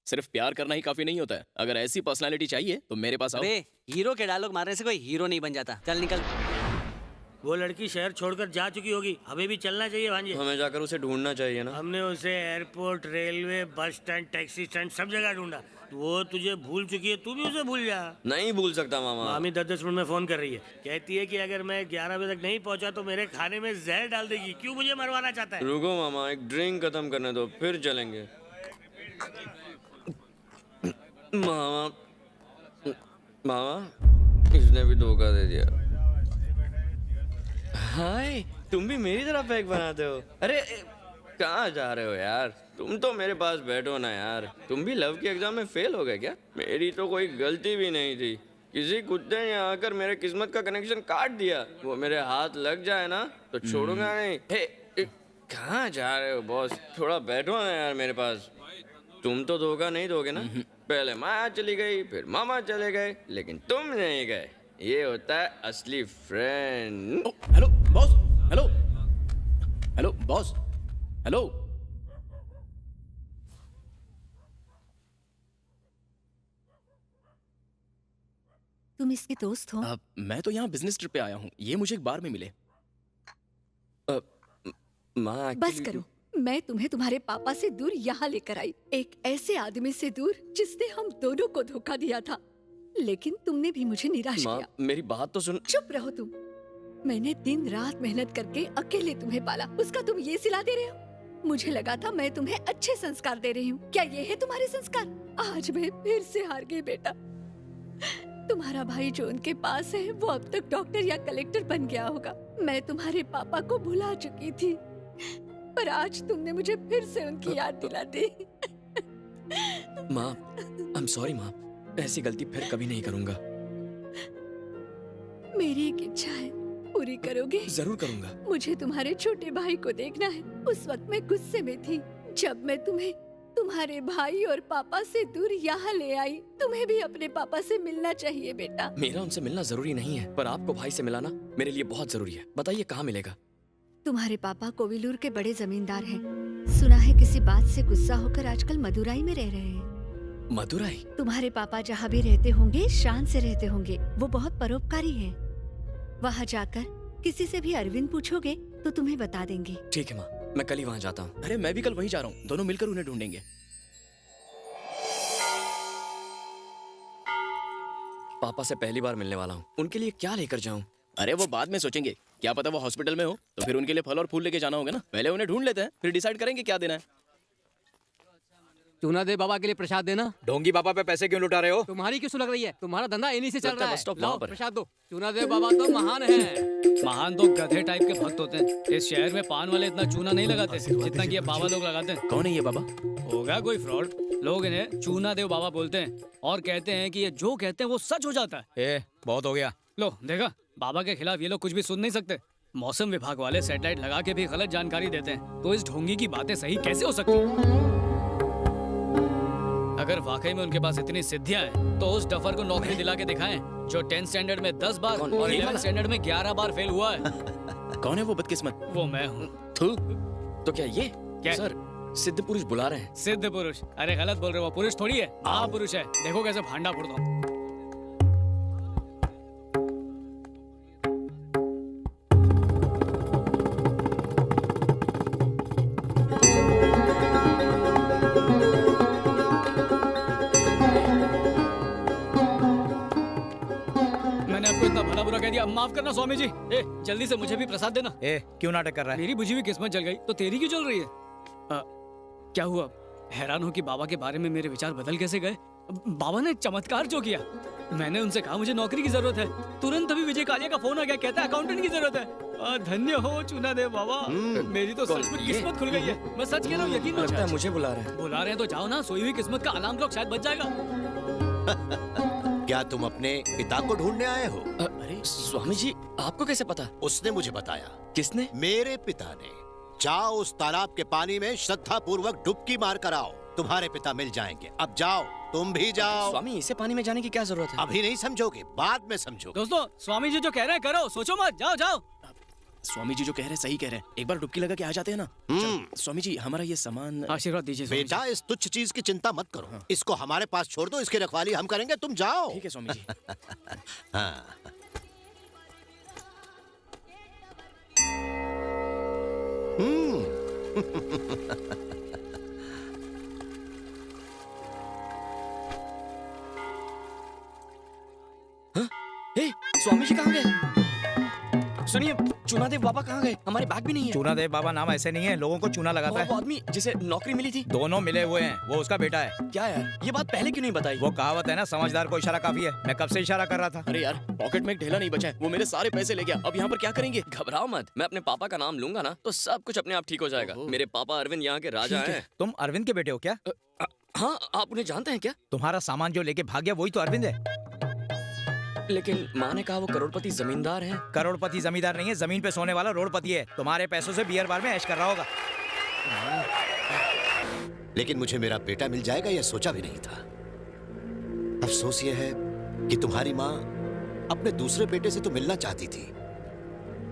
सिर्फ प्यार करना ही काफी नहीं होता है। अगर ऐसी पर्सनालिटी चाहिए तो मेरे पास आओ। अबे हीरो के डायलॉग मारने से कोई हीरो नहीं बन जाता। चल निकल। वो लड़की शहर छोड़कर जा चुकी होगी, हमें भी चलना चाहिए भांजे। हमें जाकर उसे ढूंढना चाहिए ना। हमने उसे airport, railway, bus stand, taxi stand सब जगह ढूंढा। वो तुझे भूल चुकी है, तू भी उसे भूल जा। नहीं भूल सकता मामा। मामी 10-10 मिनट में फोन कर रही है, कहती है कि अगर मैं 11 बजे तक नहीं पहुंचा तो मेरे खाने में जहर डाल देगी। क्यों मुझे मरवाना चाहता है? रुको मामा, एक ड्रिंक खत्म करने दो फिर चलेंगे। मामा मामा इसने भी धोखा दे दिया। हाय, तुम भी मेरी तरह पैक बनाते हो। अरे कहाँ जा रहे हो यार? तुम तो मेरे पास बैठो ना यार। तुम भी लव के एग्जाम में फेल हो गए क्या? मेरी तो कोई गलती भी नहीं थी। किसी कुत्ते ने आकर मेरे किस्मत का कनेक्शन काट दिया। वो मेरे हाथ लग जाए ना तो छोड़ूंगा नहीं। हे, कहाँ जा रहे हो बॉस? थोड़ा बैठो ना यार मेरे पास। तुम तो धोखा नहीं दोगे ना? पहले माया चली गई, फिर मामा चले गए, लेकिन तुम नहीं गए। ये होता है असली friend. Hello boss. Hello hello boss. Hello. तुम इसके दोस्त हो? मैं तो यहाँ बिजनेस ट्रिप पे आया हूँ। ये मुझे एक बार में मिले। माँ बस करो। मैं तुम्हें तुम्हारे पापा से दूर यहाँ लेकर आई, एक ऐसे आदमी से दूर जिसने हम दोनों को धोखा दिया था। लेकिन तुमने भी मुझे निराश माँ, किया। मेरी बात तो सुन। चुप रहो तुम। मैंने दिन रात मेहनत करके अकेले तुम्हें पाला, उसका तुम ये सिला दे रहे हो। मुझे लगा था मैं तुम्हें अच्छे संस्कार दे रही हूँ। क्या ये है तुम्हारे संस्कार? आज मैं फिर से हार गई बेटा। तुम्हारा भाई जो उनके पास है वो अब तक डॉक्टर या कलेक्टर बन गया होगा। मैं तुम्हारे पापा को भुला चुकी थी, पर आज तुमने मुझे फिर से उनकी याद दिला दी। माँ, आई एम सॉरी माँ। ऐसी गलती फिर कभी नहीं करूँगा। मेरी एक इच्छा है, पूरी करोगे? जरूर करूँगा। मुझे तुम्हारे छोटे भाई को देखना है। उस वक्त मैं गुस्से में थी जब मैं तुम्हें तुम्हारे भाई और पापा से दूर यहाँ ले आई। तुम्हें भी अपने पापा से मिलना चाहिए बेटा। मेरा उनसे मिलना जरूरी नहीं है, पर आपको भाई से मिलाना मेरे लिए बहुत जरूरी है। बताइए कहाँ मिलेगा? तुम्हारे पापा कोविलूर के बड़े जमींदार हैं। सुना है किसी बात से गुस्सा होकर आजकल मदुराई में रह रहे हैं। मदुराई? तुम्हारे पापा जहाँ भी रहते होंगे शान से रहते होंगे। वो बहुत परोपकारी हैं। वहाँ जाकर किसी से भी अरविंद पूछोगे तो तुम्हें बता देंगे। ठीक है माँ, मैं कल ही वहाँ जाता हूँ। अरे मैं भी कल वहीं जा रहा हूँ। दोनों मिलकर उन्हें ढूंढेंगे। पापा से पहली बार मिलने वाला हूँ, उनके लिए क्या लेकर जाऊँ? अरे वो बाद में सोचेंगे। क्या पता वो हॉस्पिटल में हो तो फिर उनके लिए फल और फूल लेके जाना होगा ना। पहले उन्हें ढूंढ लेते हैं, फिर डिसाइड करेंगे क्या देना है। चूना दे बाबा के लिए प्रसाद देना। ढोंगी बाबा पे पैसे क्यों लुटा रहे हो? तुम्हारी क्यों सुलग रही है? तुम्हारा धंधा इन्हीं से चल लगता है रहा है। बस स्टॉप लाओ वहाँ पर है। प्रसाद दो। चूना दे बाबा तो महान है। महान तो गधे टाइप के भक्त होते हैं। इस शहर में पान वाले इतना चूना नहीं लगाते जितना कि ये बाबा लोग लगाते हैं। कौन है ये बाबा? होगा कोई फ्रॉड। लोग इन्हें चूना देव बाबा बोलते हैं और कहते हैं कि ये जो कहते हैं वो सच हो जाता है। बहुत हो गया। लो देखा, बाबा के खिलाफ ये लोग कुछ भी सुन नहीं सकते। मौसम विभाग वाले सैटेलाइट लगा के भी गलत जानकारी देते हैं, तो इस ढोंगी की बातें सही कैसे हो सकती हैं? अगर वाकई में उनके पास इतनी सिद्धियां हैं, तो उस डफर को नौकरी दिला के दिखाएं जो 10th स्टैंडर्ड में 10 बार कौन? और ये 11th वाला? स्टैंडर्ड में 11 बार फेल हुआ है। कौन है वो बदकिस्मत? वो मैं हूँ। तो क्या ये? क्या? सर, सिद्ध पुरुष बुला रहे हैं। सिद्ध पुरुष? अरे गलत बोल रहे हो, वो पुरुष थोड़ी है, महापुरुष है। देखो कैसे भांडा फोड़ता हूँ। मैंने आपको इतना भला बुरा कह दिया, माफ करना स्वामी जी। जल्दी से मुझे भी प्रसाद देना। क्यों नाटक कर रहा है? मेरी बुझी हुई किस्मत जल गई तो तेरी क्यों जल रही है? क्या हुआ? हैरान हो कि बाबा के बारे में मेरे विचार बदल कैसे गए। बाबा ने चमत्कार जो किया। मैंने उनसे कहा मुझे नौकरी की जरूरत है, तुरंत अभी विजय कालिया का फोन आ गया, कहता है अकाउंटेंट की जरूरत है। धन्य हो चूना देव बाबा, मेरी तो सच में किस्मत खुल गई है। मैं सच कह रहा हूँ, यकीन लगता है मत। मुझे बुला रहे हैं। बुला रहे हैं तो जाओ ना, सोई हुई किस्मत का अलार्म क्लॉक शायद बच जाएगा। क्या तुम अपने पिता को ढूंढने आए हो? अरे स्वामी जी, आपको कैसे पता? उसने मुझे बताया। किसने? मेरे पिता ने। जाओ उस तालाब के पानी में श्रद्धा पूर्वक डुबकी मार कर आओ, तुम्हारे पिता मिल जाएंगे। अब जाओ, तुम भी जाओ। स्वामी, इसे पानी में जाने की क्या जरूरत है? अभी नहीं समझोगे, बाद में समझोगे। दोस्तों, स्वामी जी जो कह रहे हैं करो, सोचो मत, जाओ जाओ। स्वामी जी जो कह रहे हैं सही कह रहे हैं, एक बार डुबकी लगा के आ जाते हैं ना। चलो, स्वामी जी हमारा ये सामान। आशीर्वाद दीजिए स्वामी जी। बेटा इस तुच्छ चीज की चिंता मत करो, इसको हमारे पास छोड़ दो, इसकी रखवाली हम करेंगे, तुम जाओ। ठीक है स्वामी जी। हाँ। ए, स्वामी जी कहाँ गए? सुनिए, चूनादेव बाबा कहाँ गए? हमारे बैग भी नहीं है। चूनादेव बाबा नाम ऐसे नहीं है, लोगों को चूना लगाता है। वो आदमी जिसे नौकरी मिली थी, दोनों मिले हुए हैं, वो उसका बेटा है। क्या यार, ये बात पहले क्यों नहीं बताई? वो कहावत है ना, समझदार को इशारा काफी है। मैं कब से इशारा कर रहा था। अरे यार, पॉकेट में एक ढेला नहीं बचा है, वो मेरे सारे पैसे ले गया। अब यहाँ पर क्या करेंगे? घबराओ मत, मैं अपने पापा का नाम लूंगा ना तो सब कुछ अपने आप ठीक हो जाएगा। मेरे पापा अरविंद यहाँ के राजा हैं। तुम अरविंद के बेटे हो क्या? हाँ, आप उन्हें जानते हैं क्या? तुम्हारा सामान जो लेके भाग गया वही तो अरविंद है। लेकिन माँ ने कहा वो करोड़पति जमींदार हैं। करोड़पति जमींदार नहीं है, जमीन पे सोने वाला रोडपति है। तुम्हारे पैसों से बियर बार में ऐश कर रहा होगा। लेकिन मुझे मेरा बेटा मिल जाएगा यह सोचा भी नहीं था। अफसोस यह है कि तुम्हारी माँ अपने दूसरे बेटे से तो मिलना चाहती थी,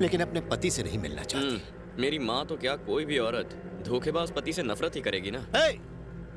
लेकिन अपने पति से नहीं मिलना चाहती। मेरी माँ तो क्या, कोई भी औरत धोखेबाज पति से नफरत ही करेगी ना।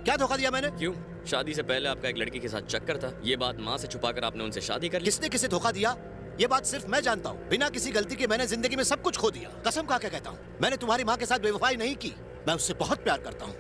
क्या धोखा दिया मैंने? क्यों? शादी से पहले आपका एक लड़की के साथ चक्कर था, ये बात माँ से छुपाकर आपने उनसे शादी कर ली। किसने किसे धोखा दिया ये बात सिर्फ मैं जानता हूँ। बिना किसी गलती के मैंने जिंदगी में सब कुछ खो दिया। कसम खा के कहता हूँ, मैंने तुम्हारी माँ के साथ बेवफाई नहीं की। मैं उससे बहुत प्यार करता हूँ।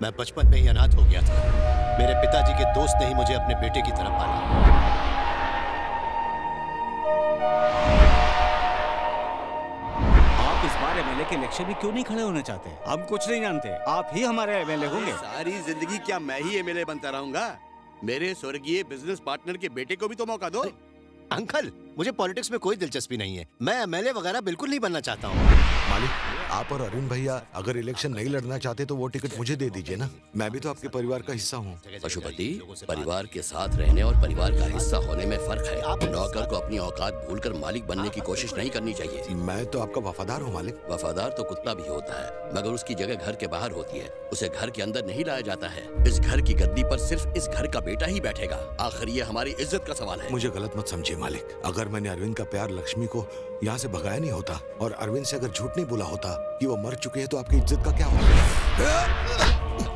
मैं बचपन में ही अनाथ हो गया था। मेरे पिताजी के दोस्त ने ही मुझे अपने बेटे की तरफ पाला। आप इस बार एमएलए के इलेक्शन में क्यों नहीं खड़े होना चाहते? हम कुछ नहीं जानते, आप ही हमारे एमएलए होंगे। सारी जिंदगी क्या मैं ही एमएलए बनता रहूंगा? मेरे स्वर्गीय बिजनेस पार्टनर के बेटे को भी तो मौका दो। अंकल, मुझे पॉलिटिक्स में कोई दिलचस्पी नहीं है। मैं एमएलए वगैरह बिल्कुल नहीं बनना चाहता हूँ। मालिक, आप और अरुण भैया अगर इलेक्शन नहीं लड़ना चाहते तो वो टिकट मुझे दे दीजिए ना। मैं भी तो आपके परिवार का हिस्सा हूँ। पशुपति, परिवार के साथ रहने और परिवार का हिस्सा होने में फर्क है। नौकर को अपनी औकात भूलकर मालिक बनने की कोशिश नहीं करनी चाहिए। मैं तो आपका वफादार हूँ मालिक। वफादार तो कुत्ता भी होता है, मगर उसकी जगह घर के बाहर होती है। उसे घर के अंदर नहीं लाया जाता है। इस घर की गद्दी पर सिर्फ इस घर का बेटा ही बैठेगा। आखिर ये हमारी इज्जत का सवाल है। मुझे गलत मत समझिए मालिक। अगर मैंने अरविंद का प्यार लक्ष्मी को यहाँ से भगाया नहीं होता और अरविंद से अगर झूठ नहीं बोला होता कि वो मर चुके हैं, तो आपकी इज्जत का क्या होगा?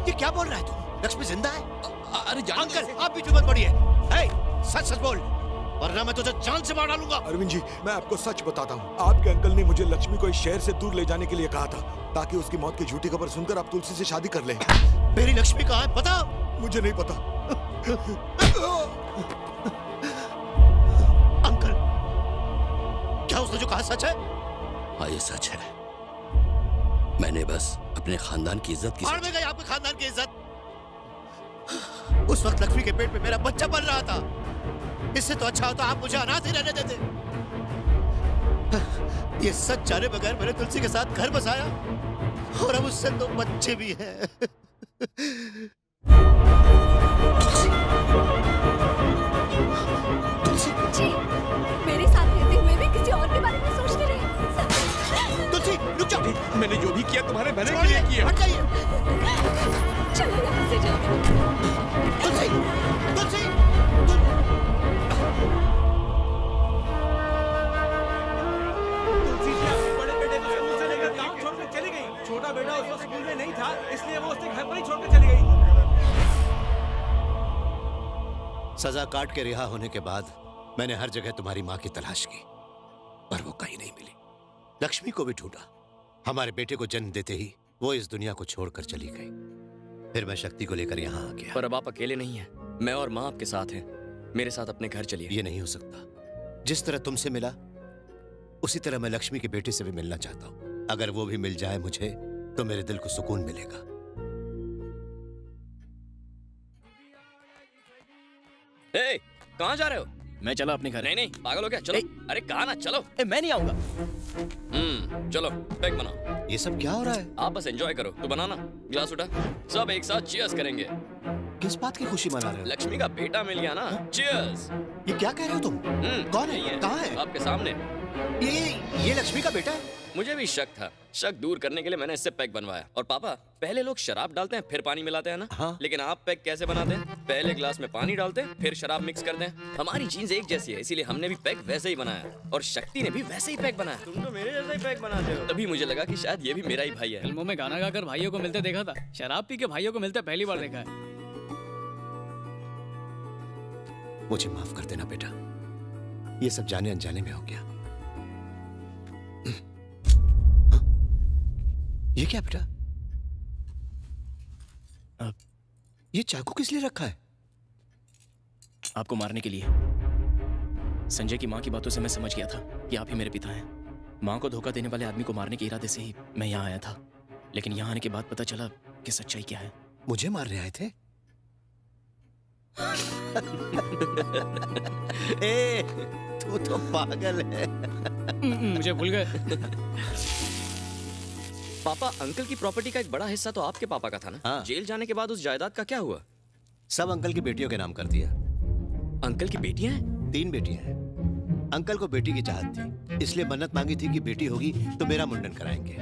ये क्या बोल रहा है तू? लक्ष्मी जिंदा है? अरे अंकल, आप भी चुप मत पड़िए। सच सच बोल, वरना मैं तुझे जान से मार डालूंगा। अरविंद जी, मैं आपको सच बताता हूँ। आपके अंकल ने मुझे लक्ष्मी को इस शहर से दूर ले जाने के लिए कहा था, ताकि उसकी मौत की झूठी खबर सुनकर आप तुलसी से शादी कर लें। मेरी लक्ष्मी कहाँ है पता? मुझे नहीं पता। अंकल, क्या उसने जो कहा सच है? हाँ, ये सच है। मैंने बस अपने खानदान की इज्जत की। हार में गई आपके खानदान की इज्जत। उस वक्त लक्ष्मी के पेट में मेरा बच्चा पल रहा था। इससे तो अच्छा होता आप मुझे अनाथ ही रहने देते। ये सच जाने बगैर मैंने तुलसी के साथ घर बसाया और अब उससे तो बच्चे भी हैं। तुलसी, जी, मेरे साथ रहते हुए भी किसी और के बारे में सोचते रहे। तुलसी, रुक जाओ। मैंने जो भी किया तुम्हारे भले के लिए किया। हट जाइए। चलो यहाँ से जाओ। तुलसी, तुलसी, बड़े बेटे को स्कूल से लेकर गांव छोड़कर चली गई। छोटा बेटा उस वक्त स्कूल में नहीं था, इसलिए वो उसे घर पर ही छोड़कर चली गई। सजा काट के रिहा होने के बाद मैंने हर जगह तुम्हारी माँ की तलाश की, पर वो कहीं नहीं मिली। लक्ष्मी को भी ढूंढा। हमारे बेटे को जन्म देते ही वो इस दुनिया को छोड़कर चली गई। फिर मैं शक्ति को लेकर यहाँ आ गया। पर अब आप अकेले नहीं हैं, मैं और माँ आपके साथ हैं। मेरे साथ अपने घर चलिए। ये नहीं हो सकता। जिस तरह तुमसे मिला उसी तरह मैं लक्ष्मी के बेटे से भी मिलना चाहता हूँ। अगर वो भी मिल जाए मुझे तो मेरे दिल को सुकून मिलेगा। ए, कहाँ जा रहे हो? मैं चला अपने घर। नहीं नहीं, पागल हो क्या? चलो। अरे कहाँ ना, चलो। मैं नहीं आऊंगा। चलो, पैक बनाओ। ये सब क्या हो रहा है? आप बस एंजॉय करो। तू बनाना, ग्लास उठा, सब एक साथ चीयर्स करेंगे। किस बात की खुशी मना रहे हो? लक्ष्मी का बेटा मिल गया ना, चीयर्स। ये क्या कह रहे हो तुम? कौन है? कहाँ है? आपके सामने। ये लक्ष्मी का बेटा है? मुझे भी शक था। शक दूर करने के लिए मैंने इससे पैक बनवाया। और पापा, पहले लोग शराब डालते हैं फिर पानी मिलाते हैं ना? हाँ। लेकिन आप पैक कैसे बनाते हैं? पहले ग्लास में पानी डालते हैं फिर शराब मिक्स करते हैं। हमारी चीज एक जैसी है, इसीलिए हमने भी पैक वैसे ही बनाया और शक्ति ने भी वैसे ही पैक बनाया। तुम तो मेरे जैसा ही पैक बनाते हो। तभी मुझे लगा कि शायद ये भी मेरा ही भाई है। फिल्मों में गाना गाकर भाइयों को मिलते देखा था, शराब पी के भाइयों को मिलते पहली बार देखा है। मुझे माफ कर देना बेटा, ये सब जाने अनजाने में हो गया। ये क्या बेटा? ये चाकू किस लिए रखा है? आपको मारने के लिए। संजय की माँ की बातों से मैं समझ गया था कि आप ही मेरे पिता हैं। माँ को धोखा देने वाले आदमी को मारने के इरादे से ही मैं यहाँ आया था, लेकिन यहाँ आने के बाद पता चला कि सच्चाई क्या है। मुझे मारने आए थे? ए, तू तो पागल है। मुझे भूल गए। पापा, अंकल की प्रॉपर्टी का एक बड़ा हिस्सा तो आपके पापा का था ना? हाँ। जेल जाने के बाद उस जायदाद का क्या हुआ? सब अंकल की बेटियों के नाम कर दिया। अंकल की बेटियां हैं? 3 बेटियां हैं। अंकल को बेटी की चाहत थी, इसलिए मन्नत मांगी थी कि बेटी होगी तो मेरा मुंडन कराएंगे।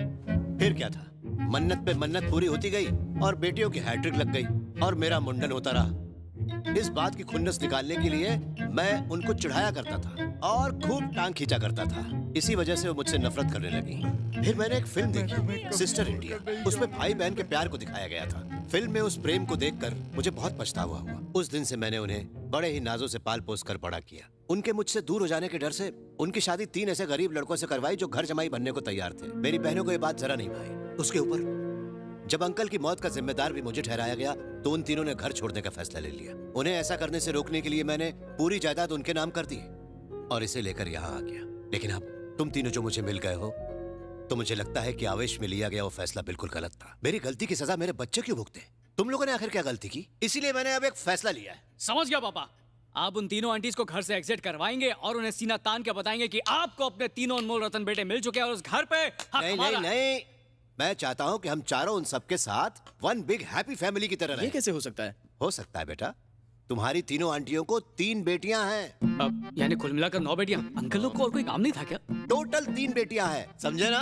फिर क्या था, मन्नत पे मन्नत पूरी होती गई और बेटियों की हैट्रिक लग गई और मेरा मुंडन होता रहा। इस बात की खुन्नस निकालने के लिए मैं उनको चिढ़ाया करता था और खूब टांग खींचा करता था। इसी वजह से वो मुझसे नफरत करने लगी। फिर मैंने एक फिल्म देखी, सिस्टर इंडिया। उसमें भाई बहन के प्यार को दिखाया गया था। फिल्म में उस प्रेम को देखकर मुझे बहुत पछतावा हुआ। उस दिन से मैंने उन्हें बड़े ही नाजों से पाल पोस कर बड़ा किया। उनके मुझसे दूर हो जाने के डर से उनकी शादी 3 ऐसे गरीब लड़कों से करवाई जो घर जमाई बनने को तैयार थे। मेरी बहनों को ये बात जरा नहीं भाई। उसके ऊपर जब अंकल की मौत का जिम्मेदार भी मुझे ठहराया गया तो उन तीनों ने घर छोड़ने का फैसला ले लिया। उन्हें ऐसा करने से रोकने के लिए मैंने पूरी जायदाद उनके नाम कर दी और इसे लेकर यहाँ आ गया। लेकिन अब तुम तीनों जो मुझे मिल गए हो तो मुझे लगता है कि आवेश में लिया गया वो फैसला बिल्कुल गलत था। मेरी गलती की सजा मेरे बच्चे क्यों भुगते? तुम लोगों ने आखिर क्या गलती की? इसीलिए मैंने अब एक फैसला लिया है। समझ गया पापा। आप उन तीनों आंटीज को घर से एग्जिट करवाएंगे और उन्हें सीना तान के बताएंगे कि आपको अपने तीनों अनमोल रतन बेटे मिल चुके हैं और उस घर पे हक नहीं हमारा नहीं है। नहीं, मैं चाहता हूँ कि हम चारों उन सबके साथ वन बिग हैप्पी फैमिली की तरह रहें। ये कैसे हो सकता है? हो सकता है बेटा। तुम्हारी तीनों आंटियों को 3 बेटियां हैं। अब यानी कुल मिलाकर 9 बेटियां। अंकल लोग को और कोई काम नहीं था क्या? टोटल 3 बेटियां हैं, समझे ना?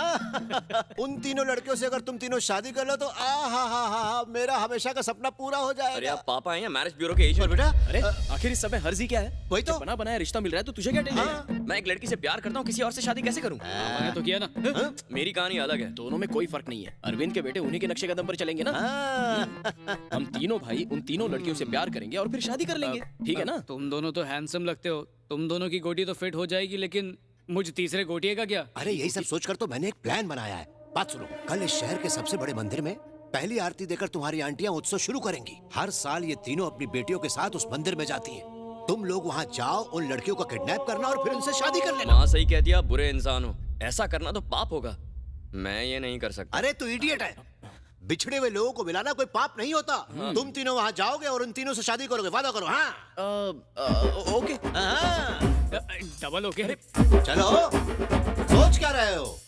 उन तीनों लड़कियों से अगर तुम तीनों शादी कर लो तो हा मेरा हमेशा का सपना पूरा हो अरे जाएगा। आप पापा हैं या मैरिज ब्यूरो के एजेंट? बेटा अरे आखिर इस सब में हर्जी क्या है? वही तो। जब बना बनाया रिश्ता मिल रहा है तो तुझे क्या टेंशन है? मैं एक लड़की से प्यार करता हूँ, किसी और से शादी कैसे करूँ? मैंने तो किया ना। मेरी कहानी अलग है। दोनों में कोई फर्क नहीं है। अरविंद के बेटे उन्हीं के नक्शे कदम पर चलेंगे ना। हम तीनों भाई उन तीनों लड़कियों से प्यार करेंगे और फिर शादी कर लेंगे, ठीक है ना? तुम दोनों तो हैंडसम लगते हो, तुम दोनों की गोटी तो फिट हो जाएगी, लेकिन मुझ तीसरे गोटिए का क्या? अरे यही सब सोचकर तो मैंने एक प्लान बनाया है। बात सुनो, कल इस शहर के सबसे बड़े मंदिर में पहली आरती देकर तुम्हारी आंटियां उत्सव शुरू करेंगी। हर साल ये तीनों अपनी बेटियों के साथ उस मंदिर में जाती हैं। तुम लोग वहाँ जाओ, उन लड़कियों को किडनैप करना और फिर उनसे शादी कर लेना। माँ सही कहती है, आप बुरे इंसान हो। ऐसा करना तो पाप होगा। मैं ये नहीं कर सकता। अरे तू इडियट है। बिछड़े हुए लोगों को मिलाना कोई पाप नहीं होता। तुम तीनों वहाँ जाओगे और उन तीनों से शादी करोगे, वादा करो। हाँ ओके। हाँ। Double okay. चलो, सोच क्या रहे हो?